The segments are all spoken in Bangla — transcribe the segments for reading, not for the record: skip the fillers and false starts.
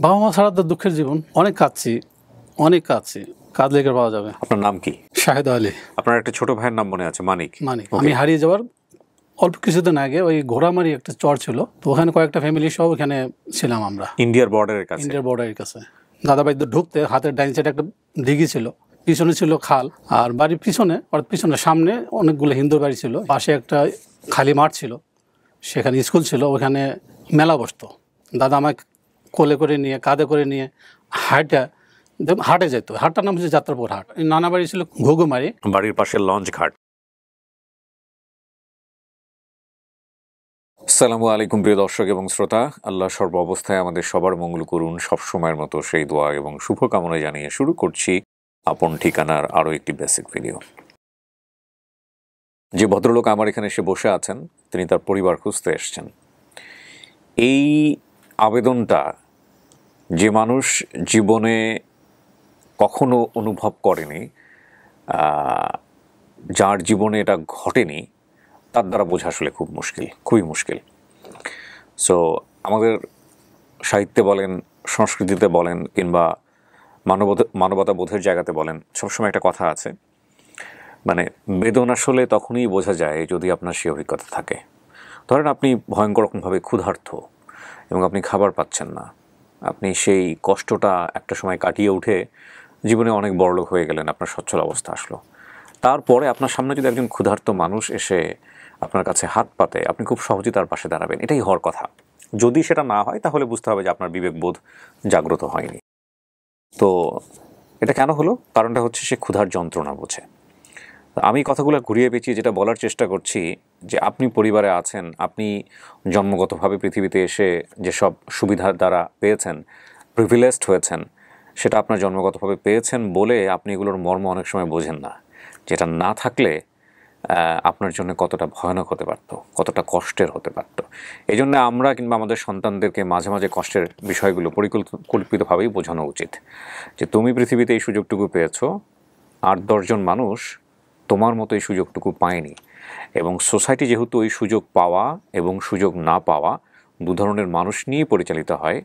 বাবা মা ছাড়া তো দুঃখের জীবন। অনেক কাঁদছি, অনেক কাঁদছি। কাঁদলে কি আর পাওয়া যাবে? আপনার নাম কি? শাহেদ আলী। আপনার একটা ছোট ভাইয়ের নাম মনে আছে, মানিক। মানিক। আমি হারিয়ে যাওয়ার অল্প কিছুদিন আগে ওই ঘোড়ামারি একটা চর ছিল, তো ওখানে কয়েকটা ফ্যামিলি সহ ওখানে ছিলাম আমরা, ইন্ডিয়ার বর্ডারের কাছে। ইন্ডিয়ার বর্ডারের কাছে। দাদাবাড়িতে ঢুকতে হাতের ডাইন সাইডে একটা দিঘি ছিল, পিছনে ছিল খাল, আর বাড়ির পিছনে পিছনে সামনে অনেকগুলো হিন্দুর বাড়ি ছিল, পাশে একটা খালি মাঠ ছিল, সেখানে স্কুল ছিল, ওখানে মেলা বসতো। দাদা আমাকে কোলে করে নিয়ে কাঁধে করে নিয়ে হাটে যেত। হাটটার নাম হচ্ছে যাত্রাপুর হাট। নানা বাড়ি ছিল ঘুঘুমারি, বাড়ির পাশে লঞ্চ ঘাট। আসসালামু আলাইকুম প্রিয় দর্শক এবং শ্রোতা, আল্লাহ সর্ব অবস্থায় আমাদের সবার মঙ্গল করুন, সবসময়ের মতো সেই দোয়া এবং শুভকামনা জানিয়ে শুরু করছি আপন ঠিকানার আরও একটি বেসিক ভিডিও। যে ভদ্রলোক আমার এখানে এসে বসে আছেন, তিনি তার পরিবার খুঁজতে এসছেন। এই আবেদনটা যে মানুষ জীবনে কখনো অনুভব করেনি, যার জীবনে এটা ঘটেনি, তার দ্বারা বোঝা আসলে খুবই মুশকিল। সো আমাদের সাহিত্যে বলেন, সংস্কৃতিতে বলেন, কিংবা মানবতা বোধের জায়গাতে বলেন, সবসময় একটা কথা আছে, মানে বেদনা আসলে তখনই বোঝা যায় যদি আপনার সেই অভিজ্ঞতা থাকে। ধরেন আপনি ভয়ঙ্কর রকমভাবে ক্ষুধার্ত এবং আপনি খাবার পাচ্ছেন না, আপনি সেই কষ্টটা একটা সময় কাটিয়ে উঠে জীবনে অনেক বড়লোক হয়ে গেলেন, আপনার সচ্ছল অবস্থা আসলো। তারপরে আপনার সামনে যদি একজন ক্ষুধার্ত মানুষ এসে আপনার কাছে হাত পাতে, আপনি খুব সহজেই তার পাশে দাঁড়াবেন। এটাই হওয়ার কথা। যদি সেটা না হয় তাহলে বুঝতে হবে যে আপনার বিবেকবোধ জাগ্রত হয়নি। তো এটা কেন হলো? কারণটা হচ্ছে সে ক্ষুধার যন্ত্রণা বোঝে। আমি কথাগুলো ঘুরিয়ে পেঁচিয়ে যেটা বলার চেষ্টা করছি, যে আপনি পরিবারে আছেন, আপনি জন্মগতভাবে পৃথিবীতে এসে যেসব সুবিধার দ্বারা পেয়েছেন, প্রিভিলেজড হয়েছেন, সেটা আপনার জন্মগতভাবে পেয়েছেন বলে আপনি এগুলোর মর্ম অনেক সময় বোঝেন না। যেটা না থাকলে আপনার জন্য কতটা ভয়ানক হতে পারত, কতটা কষ্টের হতে পারত। এই জন্য আমরা কিংবা আমাদের সন্তানদেরকে মাঝে মাঝে কষ্টের বিষয়গুলো পরিকল্পিতভাবেই বোঝানো উচিত, যে তুমি পৃথিবীতে এই সুযোগটুকু পেয়েছো, 8-10 জন মানুষ তোমার মতো এই সুযোগটুকু পায়নি। এবং সোসাইটি যেহেতু ওই সুযোগ পাওয়া এবং সুযোগ না পাওয়া দু ধরনের মানুষ নিয়ে পরিচালিত হয়,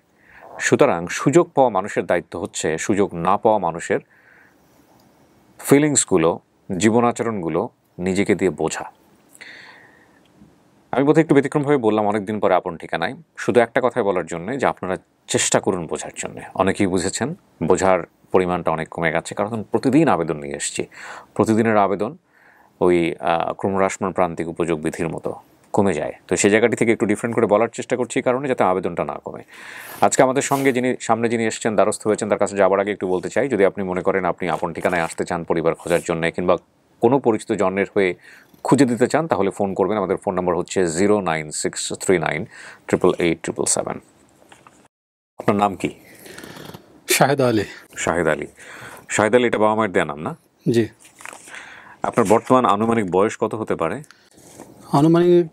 সুতরাং সুযোগ পাওয়া মানুষের দায়িত্ব হচ্ছে সুযোগ না পাওয়া মানুষের ফিলিংসগুলো, জীবনাচরণগুলো নিজেকে দিয়ে বোঝা। আমি বোধহয় একটু ব্যতিক্রমভাবে বললাম অনেকদিন পরে আপন ঠিকানায়, শুধু একটা কথাই বলার জন্যে যে আপনারা চেষ্টা করুন বোঝার জন্যে। অনেকেই বুঝেছেন, বোঝার পরিমাণটা অনেক কমে গেছে, কারণ প্রতিদিন আবেদন নিয়ে এসেছি। প্রতিদিনের আবেদন ওই ক্রমহ্রাসমান প্রান্তিক উপযোগ বিধির মতো কমে যায়। তো সেই জায়গাটি থেকে একটু ডিফারেন্ট করে বলার চেষ্টা করছি, কারণে যাতে আবেদনটা না কমে। আজকে আমাদের সঙ্গে যিনি এসেছেন, দ্বারস্থ হয়েছেন, তার কাছে যাওয়ার আগে একটু বলতে চাই, যদি আপনি মনে করেন আপনি আপন ঠিকানায় আসতে চান পরিবার খোঁজার জন্য, কিংবা কোনো পরিচিত জনের হয়ে খুঁজে দিতে চান, তাহলে ফোন করবেন। আমাদের ফোন নম্বর হচ্ছে 09639887777। আপনার নাম কি? শাহেদ আলী। শাহেদ আলী। শাহেদ আলী, এটা বাবা মায়ের দেয়া নাম না? জি। আপনার বর্তমান আনুমানিক বয়স কত হতে পারে? আনুমানিক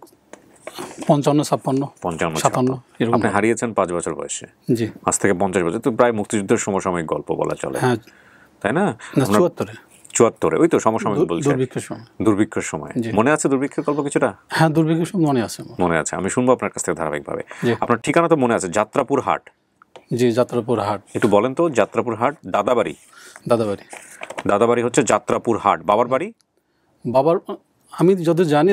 55-56। 55-57। আপনি হারিয়েছেন 5 বছর বয়সে। জি। আজ থেকে 50 বছর, তো প্রায় মুক্তিযুদ্ধের সমসাময়িক গল্প বলা চলে, হ্যাঁ, তাই না? 74, ওই তো সমসাময়িক বলছেন। দুর্ভিক্ষের সময় মনে আছে? দুর্ভিক্ষের গল্প কিছুটা? হ্যাঁ, দুর্ভিক্ষের সময় মনে আছে। আমি শুনবো আপনার কাছ থেকে ধারাবাহিকভাবে। আপনার ঠিকানা তো মনে আছে, যাত্রাপুর হাট? জি, যাত্রাপুর হাট। একটু বলেন তো, যাত্রাপুর হাট। দাদাবাড়ি হচ্ছে যাত্রাপুর হাট। বাবার বাড়ি? বাবার, আমি যদি জানি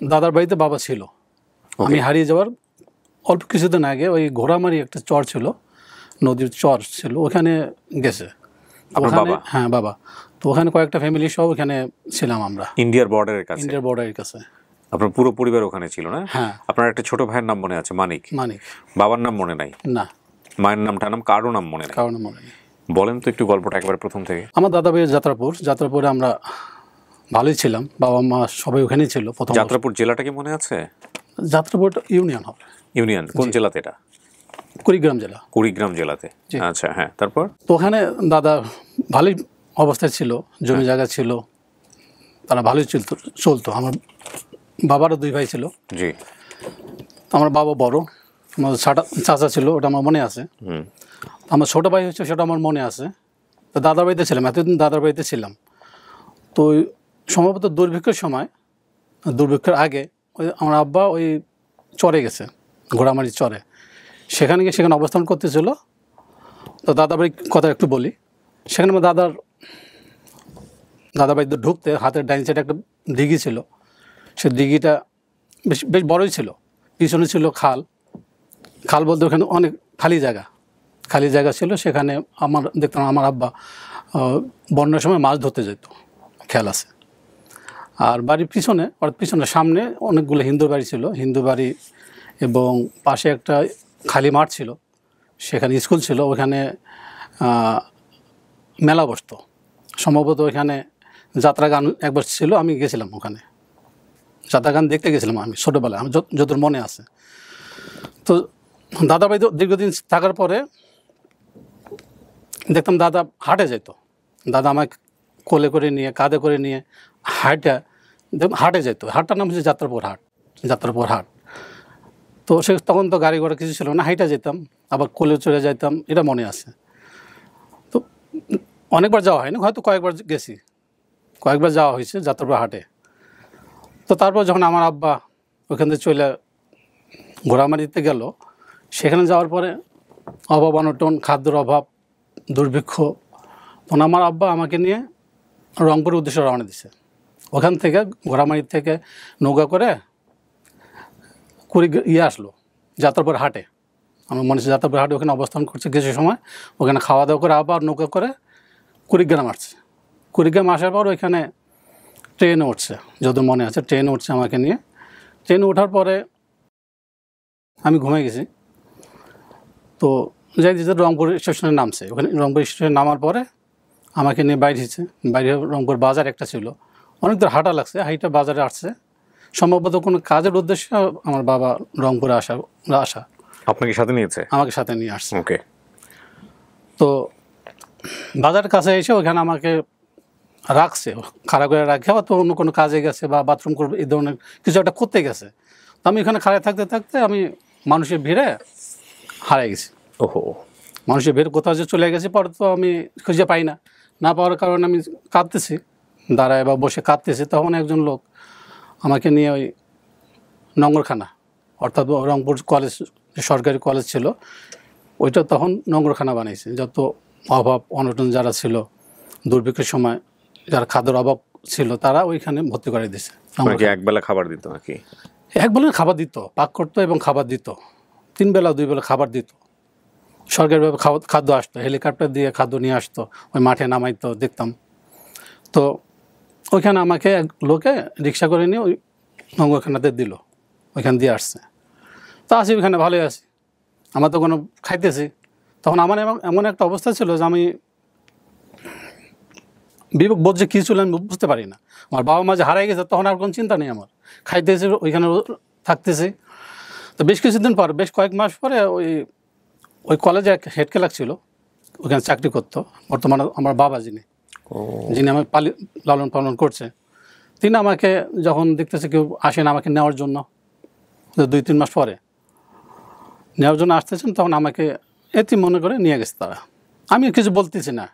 দাদার বাড়িতে বাবা ছিল। আমি হারিয়ে যাওয়ার অল্প কিছুদিন আগে ওই ঘোড়ামারি একটা চর ছিল, নদীর চর ছিল, ওখানে গেছে। হ্যাঁ, বাবা। তো ওখানে কয়েকটা ফ্যামিলি সহ ওখানে ছিলাম আমরা, ইন্ডিয়ার বর্ডারের কাছে। আপনার পুরো পরিবার ওখানে ছিল না? হ্যাঁ। আপনার একটা ছোট ভাইয়ের নাম মনে আছে, মানিক। বাবার নাম মনে নাই? না। মায়ের নামটা কারো নাম মনে নাই? বলেন তো একটু গল্পটা একবার প্রথম থেকে। আমার দাদা বাড়ি যাত্রাপুরে আমরা ভালোই ছিলাম, বাবা মা সবাই ওখানেই ছিল। প্রথম যাত্রাপুর জেলাটা কি মনে আছে? যাত্রাপুর ইউনিয়ন হবে। ইউনিয়ন কোন জেলাতে এটা? কুড়িগ্রাম জেলাতে। আচ্ছা, হ্যাঁ, তারপর? তো ওখানে দাদা ভালোই অবস্থায় ছিল, জমি জায়গা ছিল, তারা ভালোই চলতো। আমার বাবারও 2 ভাই ছিল। জি। আমার বাবা বড়, আমার চাচা ছিল, ওটা আমার মনে আছে। আমার ছোটো ভাই হচ্ছে, সেটা আমার মনে আছে। তো দাদার বাড়িতে ছিলাম, এতদিন দাদার বাড়িতে ছিলাম। তো সম্ভবত দুর্ভিক্ষের আগে আমার আব্বা ওই চরে গেছে, ঘোড়ামারির চরে। সেখানে অবস্থান করতেছিল। তো দাদাবাড়ির কথা একটু বলি। সেখানে আমার দাদাবাড়িতে ঢুকতে হাতের ডাইন সাইডে একটা দিঘি ছিল। সে দিঘিটা বেশ বড়ই ছিল, পিছনে ছিল খাল বলতে ওখানে অনেক খালি জায়গা ছিল। সেখানে দেখতাম আমার আব্বা বন্যার সময় মাছ ধরতে যেত, খেয়াল আছে। আর বাড়ির পিছনে সামনে অনেকগুলো হিন্দুর বাড়ি ছিল, হিন্দু বাড়ি, এবং পাশে একটা খালি মাঠ ছিল, সেখানে স্কুল ছিল। ওখানে মেলা বসতো, সম্ভবত ওইখানে যাত্রা গান একবার ছিল, আমি গেছিলাম ওখানে, যাত্রা গান দেখতে গেছিলাম আমি ছোটোবেলায়, আমি যতদূর মনে আছে। তো দাদা ভাই দীর্ঘদিন থাকার পরে দেখতাম দাদা হাটে যেত, দাদা আমাকে কোলে করে নিয়ে কাঁধে করে নিয়ে হাটে যেত। হাটটার নাম হচ্ছে যাত্রাপুর হাট। তো তখন তো গাড়ি ঘোড়া কিছু ছিল না, হাইটা যেতাম, আবার কোলে চলে যেতাম, এটা মনে আছে। তো অনেকবার যাওয়া হয়নি, হয়তো কয়েকবার যাওয়া হয়েছে যাত্রাপুর হাটে। তো তারপর যখন আমার আব্বা ওখান থেকে চলে ঘোড়ামারিতে গেল, সেখানে যাওয়ার পরে অভাব অনটন, খাদ্যর অভাব, দুর্ভিক্ষ, তখন আমার আব্বা আমাকে নিয়ে রংপুরের উদ্দেশ্যে রওনা দিছে। ওখান থেকে ঘোড়ামারির থেকে নৌকা করে আসলো যাত্রাপুর হাটে। আমার মনে হচ্ছে যাত্রাপুর হাটে ওখানে অবস্থান করছে কিছু সময়, ওখানে খাওয়া দাওয়া করে আবার নৌকা করে কুড়িগ্রাম আসছে। কুড়িগ্রাম আসার পর ওইখানে ট্রেনে উঠছে, যত মনে আছে ট্রেনে উঠছে আমাকে নিয়ে। ট্রেনে ওঠার পরে আমি ঘুমিয়ে গেছি। তো যাই যে রংপুর স্টেশনে নামছে, ওখানে রংপুর স্টেশনে নামার পরে আমাকে নিয়ে বাইরে রংপুর বাজার একটা ছিল, অনেক দূর হাঁটা লাগছে, হাইটা বাজারে আসছে। সম্ভবত কোনো কাজের উদ্দেশ্যে আমার বাবা রংপুরে আসা আপনাকে সাথে নিয়েছে? আমাকে সাথে নিয়ে আসছে। ওকে। তো বাজারের কাছে এসে ওখানে আমাকে রাখছে, খাড়া করে রাখে, তো অন্য কোনো কাজে গেছে বা বাথরুম করবে, এই ধরনের কিছু একটা করতে গেছে। তো আমি এখানে খাড়ায় থাকতে আমি মানুষের ভিড়ে হারিয়ে গেছি। ওহো। মানুষের ভিড় কোথাও যে চলে গেছে, পরে তো আমি খুঁজে পাই না পাওয়ার কারণে আমি কাঁদতেছি, দাঁড়ায় বা বসে কাঁদতেছি। তখন একজন লোক আমাকে নিয়ে ওই নোংরখানা, অর্থাৎ রংপুর কলেজ, সরকারি কলেজ ছিল, ওইটা তখন নোংরখানা বানিয়েছে। যত অভাব অনটন যারা ছিল, দুর্ভিক্ষের সময় যারা খাদ্যের অভাব ছিল, তারা ওইখানে ভর্তি করে দিয়েছে। একবেলা খাবার দিত নাকি? একবেলা খাবার দিত, পাক করতো এবং খাবার দিত, 3 বেলা 2 বেলা খাবার দিত। সরকারিভাবে খাদ্য আসতো, হেলিকপ্টার দিয়ে খাদ্য নিয়ে আসতো, ওই মাঠে নামাইতো, দেখতাম। তো ওইখানে আমাকে এক লোকে রিক্সা করে নিয়ে ওই নোংরখানাতে দিল, ওইখান দিয়ে আসছে। তো আসি, ওইখানে ভালোই আছি, আমার তো কোনো খাইতেছি। তখন আমার এমন একটা অবস্থা ছিল যে আমি বিবেক বোধ যে কী ছিল আমি বুঝতে পারি না। আমার বাবা মা যে হারাই গেছে, তখন আর কোনো চিন্তা নেই, আমার খাইতেছি, ওইখানে থাকতেছি। তো বেশ কিছুদিন পর, বেশ কয়েক মাস পরে ওই কলেজে এক হেড ক্লার্ক ছিল, ওখানে চাকরি করতো, বর্তমানে আমার বাবা যিনি আমার লালন পালন করছে, তিনি আমাকে যখন দেখতেছে কেউ আসেন আমাকে নেওয়ার জন্য, 2-3 মাস পরে নেওয়ার জন্য আসতেছেন, তখন আমাকে এটি মনে করে নিয়ে গেছে তারা। আমি কিছু বলতেছি না,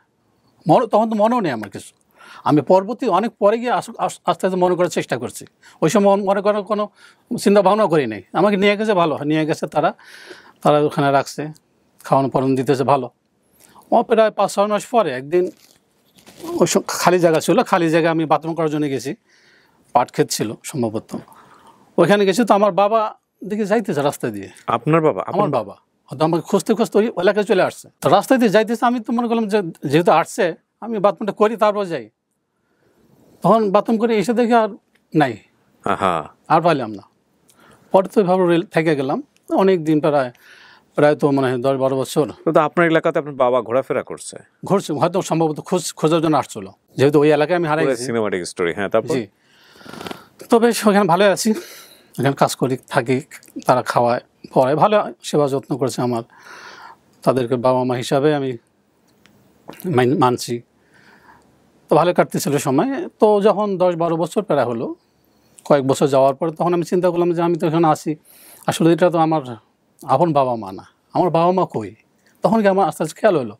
তখন তো মনেও নেই আমার কিছু। আমি পরবর্তী অনেক পরে গিয়ে আস্তে আস্তে মনে করার চেষ্টা করছি, ওই সময় মনে করার কোনো চিন্তা ভাবনাও করি নাই। আমাকে নিয়ে গেছে, ভালো নিয়ে গেছে তারা ওখানে রাখছে, খাওয়ানো পরানো দিতেছে ভালো। প্রায় 5-6 মাস পরে একদিন ওই খালি জায়গা ছিল, খালি জায়গায় আমি বাথরুম করার জন্য গেছি, পাট ক্ষেত ছিল সম্ভবত, ওইখানে গেছি। তো আমার বাবা দিকে যাইতেছে রাস্তা দিয়ে। আপনার বাবা? আমার বাবা হয়তো আমাকে খুঁজতে ওই এলাকায় চলে আসছে, তো রাস্তা দিয়ে যাইতেছে। আমি তো মনে করলাম যে যেহেতু আসছে আমি বাথরুমটা করি তারপর যাই। তখন বাথরুম করে এসে দেখি আর নাই, আর পাইলাম না। পরে তো ভালো থেকে গেলাম অনেক দিন, প্রায় তো মনে হয় 10-12 বছর। তো আপনার এলাকাতে আপনার বাবা ঘোরাফেরা করছে? ঘুরছে, হয়তো সম্ভবত খোঁজার জন্য আসছিল, যেহেতু ওই এলাকায় আমি হারাই গেছি। Cinematic story. হ্যাঁ, তারপর? জি। তো বেশ ওখানে ভালোই আছি, ওখানে কাজ করি থাকি, তারা খাওয়ায় পড়ায়, ভালো সেবা যত্ন করেছে আমার, তাদেরকে বাবা মা হিসাবে আমি মানছি। তো ভালো কাটতেছিল সময়। তো যখন 10-12 বছর প্রায় হলো, কয়েক বছর যাওয়ার পরে তখন আমি চিন্তা করলাম যে আমি তো এখানে আসি, আসলে এটা তো আমার আপন বাবা মা না, আমার বাবা মা কই। তখন কি আমার আস্তে আস্তে খেয়াল হলো,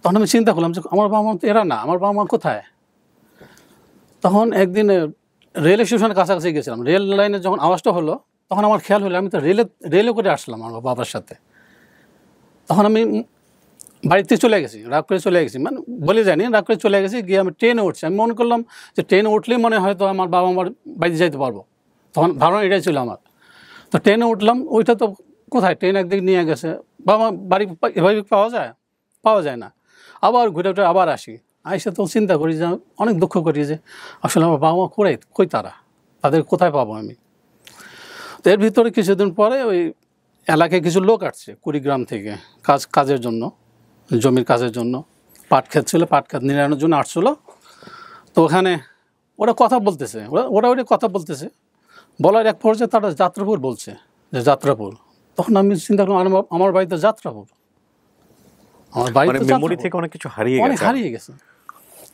তখন আমি চিন্তা করলাম যে আমার বাবা মা তো এরা না, আমার বাবা মা কোথায়। তখন একদিন রেল স্টেশনের কাছাকাছি গেছিলাম, রেল লাইনে যখন আওয়াজটা হলো, তখন আমার খেয়াল হলো আমি তো রেলে করে আসলাম আমার বাবার সাথে। তখন আমি বাড়িতে চলে গেছি, রাগ করে চলে গেছি, মানে বলে যায়নি, রাগ করে চলে গেছি। গিয়ে আমি ট্রেনে উঠছি, আমি মনে করলাম যে ট্রেনে উঠলেই মনে হয়তো আমার বাবা আমার বাড়িতে যাইতে পারবো, তখন ধারণা এটাই ছিল আমার। তো ট্রেনে উঠলাম, ওইটা তো কোথায়, ট্রেন একদিকে নিয়ে গেছে, বাবা বাড়ি এভাবে পাওয়া যায় না। আবার ঘুরে উঠে আবার আসি, আইসে তো চিন্তা করি যে অনেক দুঃখ করি যে আসলে আমার বাবা মা কই তাদের কোথায় পাবো আমি। তো এর ভিতরে কিছুদিন পরে ওই এলাকায় কিছু লোক আসছে কুড়িগ্রাম থেকে কাজের জন্য, জমির কাজের জন্য, পাট ক্ষেত ছিল, পাট ক্ষেত নিরানোর জন্য আসছিল। তো ওখানে ওরা কথা বলতেছে, ওরা কথা বলতেছে, বলার এক পর্যায়ে তারা যাত্রাপুর বলছে, যে যাত্রাপুর। তখন আমি চিন্তা করলাম আমার বাড়ি তো যাত্রাপুর, আমার বাড়ি তো মেমোরি থেকে অনেক কিছু হারিয়ে গেছে।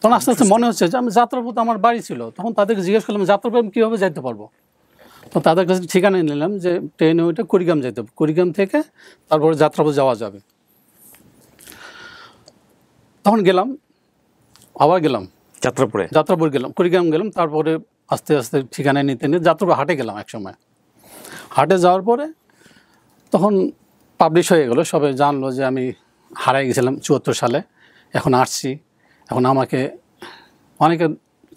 তখন আস্তে আস্তে মনে হচ্ছে যে আমি যাত্রাপুর তো আমার বাড়ি ছিল। তখন তাদেরকে জিজ্ঞেস করলাম যাত্রাপুর আমি কীভাবে যাইতে পারবো। তো তাদের কাছে ঠিকানা নিলাম যে ট্রেনে ওইটা কুড়িগ্রাম যেতে হবে, কুড়িগ্রাম থেকে তারপরে যাত্রাপুর যাওয়া যাবে। তখন আবার গেলাম যাত্রাপুর গেলাম, কুড়িগ্রাম গেলাম, তারপরে আস্তে আস্তে ঠিকানায় নিতে যাত্রাপুর হাটে গেলাম। এক সময় হাটে যাওয়ার পরে তখন পাবলিশ হয়ে গেলো, সবাই জানলো যে আমি হারাই গেছিলাম 74 সালে, এখন আসছি। এখন আমাকে অনেকে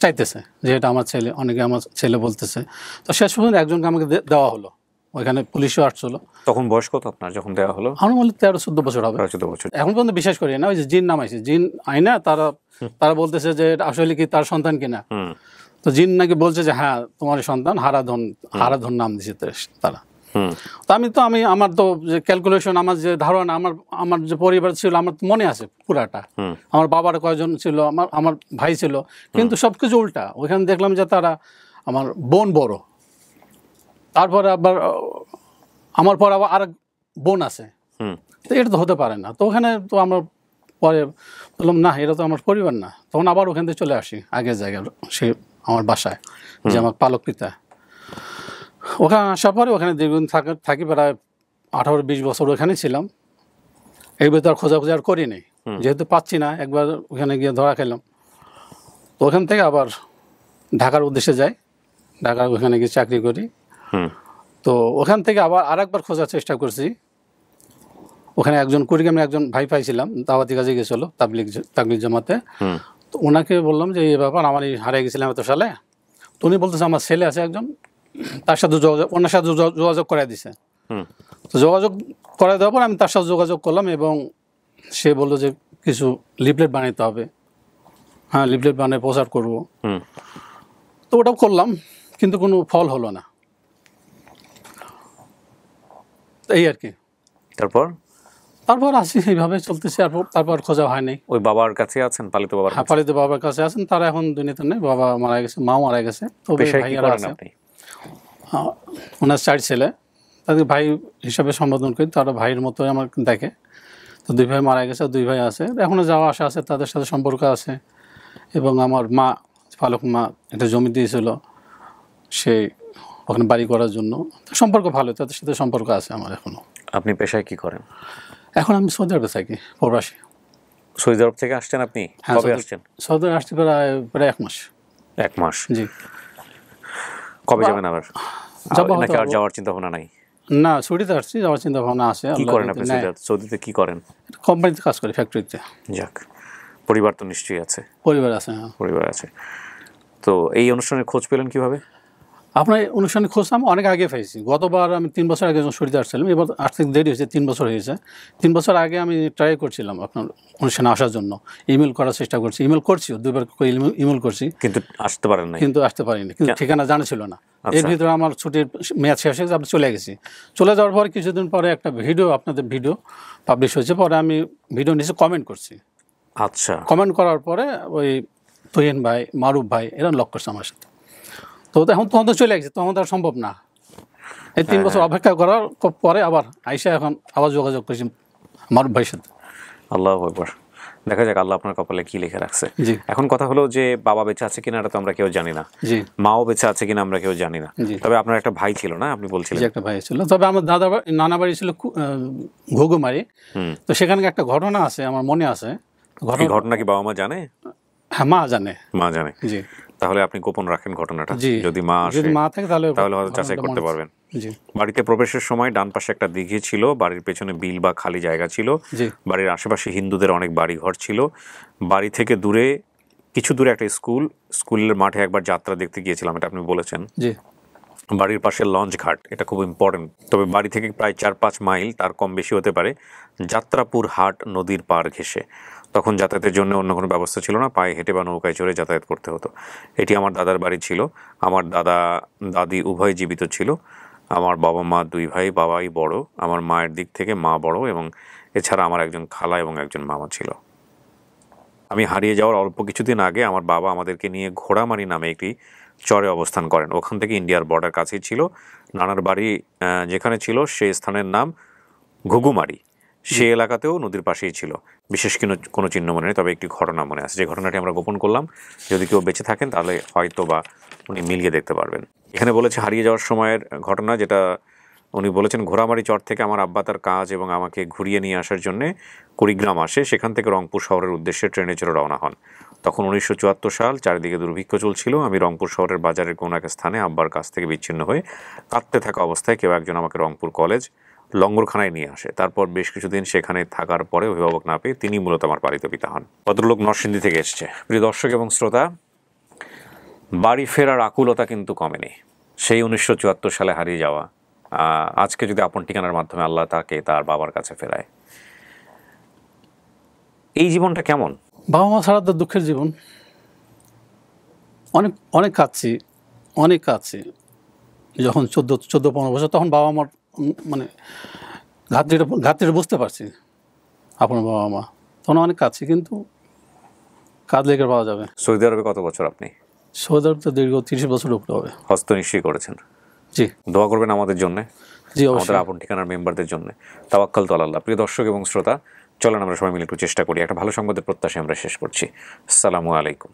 চাইতেছে যে এটা আমার ছেলে, অনেকে আমার ছেলে বলতেছে। তো শেষ পর্যন্ত একজনকে আমাকে দেওয়া হলো, ওইখানে পুলিশও আসছিল। তখন বয়স কত আপনার যখন দেওয়া হলো? আমার বলতে 13-14 বছর হবে। 14 বছর। এখন পর্যন্ত বিশ্বাস করি না, ওই যে জিন নামাইছে, জিন আইনা তারা বলতেছে যে এটা আসলে কি তার সন্তান কিনা। তো জিন নাকি বলছে যে হ্যাঁ তোমার সন্তান হারাধন নাম দিছে তারা। তো আমি আমার তো যে ক্যালকুলেশন, আমার যে ধারণা, আমার যে পরিবার ছিল আমার তো মনে আছে পুরাটা। আমার বাবার কয়জন ছিল, আমার ভাই ছিল, কিন্তু সবকিছু উল্টা। ওইখানে দেখলাম যে তারা আমার বোন বড়, তারপরে আবার আমার পর আবার আরেক বোন আছে। তো এটা তো হতে পারে না। তো ওখানে তো আমরা পরে বললাম না এটা তো আমার পরিবার না। তখন আবার ওখান থেকে চলে আসি আগের জায়গায়, সে আমার বাসায়, যে আমার পালক পিতা। ওখানে আসার পরে ওখানে দীর্ঘদিন থাকি, প্রায় 18-20 বছর ওখানে ছিলাম। এই ভেতর খোঁজাখুঁজি আর করি নেই, যেহেতু পাচ্ছি না। একবার ওখানে গিয়ে ধরা খেলাম, তো ওখান থেকে আবার ঢাকার উদ্দেশ্যে যাই, ঢাকার ওখানে গিয়ে চাকরি করি। তো ওখান থেকে আবার আরেকবার খোঁজার চেষ্টা করছি। ওখানে কুড়িগ্রামে একজন ভাই পাইছিলাম, দাওয়াতি কাজে গেছিলো তাবলিগ জামাতে। তো ওনাকে বললাম যে এই ব্যাপার, আমার এই হারিয়ে গেছিলাম এত সালে। তো উনি বলতেছে আমার ছেলে আছে একজন, ওনার সাথে যোগাযোগ করে দিছে। তো যোগাযোগ করে দেওয়ার পর আমি তার সাথে যোগাযোগ করলাম, এবং সে বললো যে কিছু লিফলেট বানাইতে হবে। হ্যাঁ, লিফলেট বানিয়ে প্রচার করবো। তো ওটাও করলাম, কিন্তু কোনো ফল হলো না। এই আর কি। তারপর আসি, এইভাবে চলতেছে। তারপর খোঁজা হয়নি। ওই বাবার কাছে আছেন, পালিত বাবার? হ্যাঁ, পালিত বাবার কাছে আছেন। তারা এখন দুনিয়াতে নেই, বাবা মারা গেছে, মাও মারা গেছে। তবে ভাইয়ারা আছে, ওনার 4 ছেলে, তাদের ভাই হিসাবে সম্বোধন করি। তারা ভাইয়ের মতোই আমার দেখে। তো 2 ভাই মারা গেছে, 2 ভাই আছে, এখনও যাওয়া আসা আছে, তাদের সাথে সম্পর্ক আছে। এবং আমার মা, পালক মা, একটা জমি দিয়েছিল, সে ওখানে বাড়ি করার জন্য। সম্পর্ক ভালো, তাদের সাথে সম্পর্ক আছে আমার এখনও। আপনি পেশায় কি করেন? এখন আমি সৌদি আরবে থাকি, প্রবাসী। সৌদি আরব থেকে আসছেন আপনি? কবে আসছেন? সৌদি আরবে আসতে প্রায় 1 মাস। 1 মাস? জি। কবে যাবেন আবার? নাকি আর যাওয়ার চিন্তা ভাবনা নাই? না, সৌদিতে আসছি, যাওয়ার চিন্তা ভাবনা আছে। কি করেন আপনি সৌদিতে? কি করেন? কোম্পানিতে কাজ করি, ফ্যাক্টরিতে। যাক, পরিবার তো নিশ্চয়ই আছে? পরিবার আছে, হ্যাঁ, পরিবার আছে। তো এই অনুষ্ঠানের খোঁজ পেলেন কিভাবে? আপনার অনুষ্ঠানে খোঁজ আমি অনেক আগে পেয়েছি। গতবার আমি 3 বছর আগে যখন সৌদিতে আসছিলাম, এবার আসতে দেরি হয়েছে, 3 বছর হয়েছে। 3 বছর আগে আমি ট্রাই করছিলাম আপনার অনুষ্ঠানে আসার জন্য, ইমেল করার চেষ্টা করছি, ইমেল করছিও, 2বার ইমেল করছি, কিন্তু আসতে পারিনি। কিন্তু ঠিকানা জানা ছিল না। এর ভিতরে আমার ছুটির মেয়াদ শেষ হয়ে আমি চলে গেছি। চলে যাওয়ার পরে কিছুদিন পরে একটা আপনাদের ভিডিও পাবলিশ হয়েছে। পরে আমি ভিডিও নিচে কমেন্ট করছি। আচ্ছা। কমেন্ট করার পরে ওই তুহিন ভাই, মারুফ ভাই এরা লক করছে আমার সাথে। তো এখন তখন তো চলে গেছে, তখন তো আর সম্ভব না। এই 3 বছর অপেক্ষা করার পরে আবার আইসা এখন আবার যোগাযোগ করেছি মারুফ ভাইয়ের সাথে। আল্লাহু আকবার। দেখা যাক আল্লাহ আপনার কপালে কি লিখে রাখছে। এখন কথা হলো যে বাবা বেঁচে আছে কিনা এটা তো আমরা কেউ জানি না, মাও বেঁচে আছে কিনা আমরা কেউ জানি না। তবে আপনার একটা ভাই ছিল না, আপনি বলছিলেন? একটা ভাই ছিল, তবে আমার নানা বাড়ি ছিল ঘুঘুমারি। তো সেখানে একটা ঘটনা আছে, আমার মনে আছে। ঘটনা কি বাবা মা জানে? হ্যাঁ, মা জানে। মা জানে। জি। তাহলে আপনি গোপন রাখেন ঘটনাটা, জি, যদি মা আসে যদি মা থাকে তাহলে তাহলে হয়তো যাচাই ঘটনাটা করতে মনে আছে। পারবেন। জি বাড়িতে প্রবেশের সময় ডান পাশে একটা দিঘি ছিল, বাড়ির পেছনে বিল বা খালি জায়গা ছিল, জি বাড়ির আশেপাশে হিন্দুদের অনেক বাড়িঘর ছিল, বাড়ি থেকে দূরে কিছু দূরে একটা স্কুল, স্কুলের মাঠে একবার যাত্রা দেখতে গিয়েছিলাম, এটা আপনি বলেছেন। জি বাড়ির পাশে লঞ্চ ঘাট, এটা খুব ইম্পর্টেন্ট। তবে বাড়ি থেকে প্রায় 4-5 মাইল, তার কম বেশি হতে পারে, যাত্রাপুর হাট নদীর পাড় ঘেঁষে। তখন যাতায়াতের জন্য অন্য কোনো ব্যবস্থা ছিল না, পায়ে হেঁটে বা নৌকায় চড়ে যাতায়াত করতে হতো। এটি আমার দাদার বাড়ি ছিল। আমার দাদা দাদি উভয় জীবিত ছিল। আমার বাবা মা 2 ভাই, বাবাই বড়, আমার মায়ের দিক থেকে মা বড়, এবং এছাড়া আমার একজন খালা এবং একজন মামা ছিল। আমি হারিয়ে যাওয়ার অল্প কিছুদিন আগে আমার বাবা আমাদেরকে নিয়ে ঘোড়ামারি নামে একটি চরে অবস্থান করেন। ওখান থেকে ইন্ডিয়ার বর্ডার কাছেই ছিল। নানার বাড়ি যেখানে ছিল সেই স্থানের নাম ঘুঘুমারি। সেই এলাকাতেও নদীর পাশেই ছিল। বিশেষ কোনো চিহ্ন মনে নেই, তবে একটি ঘটনা মনে আছে, যে ঘটনাটি আমরা গোপন করলাম। যদি কেউ বেঁচে থাকেন তাহলে হয়তো বা উনি মিলিয়ে দেখতে পারবেন। এখানে বলেছে হারিয়ে যাওয়ার সময়ের ঘটনা, যেটা উনি বলেছেন ঘোড়ামারি চর থেকে আমার আব্বা তার কাজ এবং আমাকে ঘুরিয়ে নিয়ে আসার জন্যে কুড়িগ্রাম আসে। সেখান থেকে রংপুর শহরের উদ্দেশ্যে ট্রেনে চড়ে রওনা হন। তখন 1974 সাল, চারিদিকে দুর্ভিক্ষ চলছিল। আমি রংপুর শহরের বাজারের কোনো এক স্থানে আব্বার কাছ থেকে বিচ্ছিন্ন হয়ে কাঁদতে থাকা অবস্থায় কেউ একজন আমাকে রংপুর কলেজ লঙ্গরখানায় নিয়ে আসে। তারপর বেশ কিছুদিন সেখানে থাকার পরে অভিভাবক না পেয়ে তিনি মূলত আমার পালিত পিতা হন। ভদ্রলোক নরসিংদী থেকে এসছে। প্রিয় দর্শক এবং শ্রোতা, বাড়ি ফেরার আকুলতা কিন্তু কমেনি। সেই 1974 সালে হারিয়ে যাওয়া আজকে যদি আপন ঠিকানার মাধ্যমে আল্লাহ তাকে তার বাবার কাছে ফেরায়, এই জীবনটা কেমন? বাবা মা ছাড়া তো দুঃখের জীবন। অনেক অনেক কাঁদছি যখন 14-15 বছর, তখন বাবা মার মানে ঘাটতিটা বুঝতে পারছি, আপনার বাবা মা তখন অনেক কাঁদছি, কিন্তু কাঁদলে কি আর পাওয়া যাবে? সৌদি আরবে কত বছর আপনি? সৌদি আরব তো দীর্ঘ 30 বছর উপরে হবে। হস্ত নিশ্চয়ই করেছেন। জি দোয়া করবেন আমাদের জন্য, জি আমাদের অবশ্যই। আপন ঠিকানার মেম্বারদের জন্য। তাওয়াক্কাল তো আল্লাহ। প্রিয় দর্শক এবং শ্রোতা, চলেন আমরা সবাই মিলে একটু চেষ্টা করি। একটা ভালো সংবাদের প্রত্যাশায় আমরা শেষ করছি। আসসালামু আলাইকুম।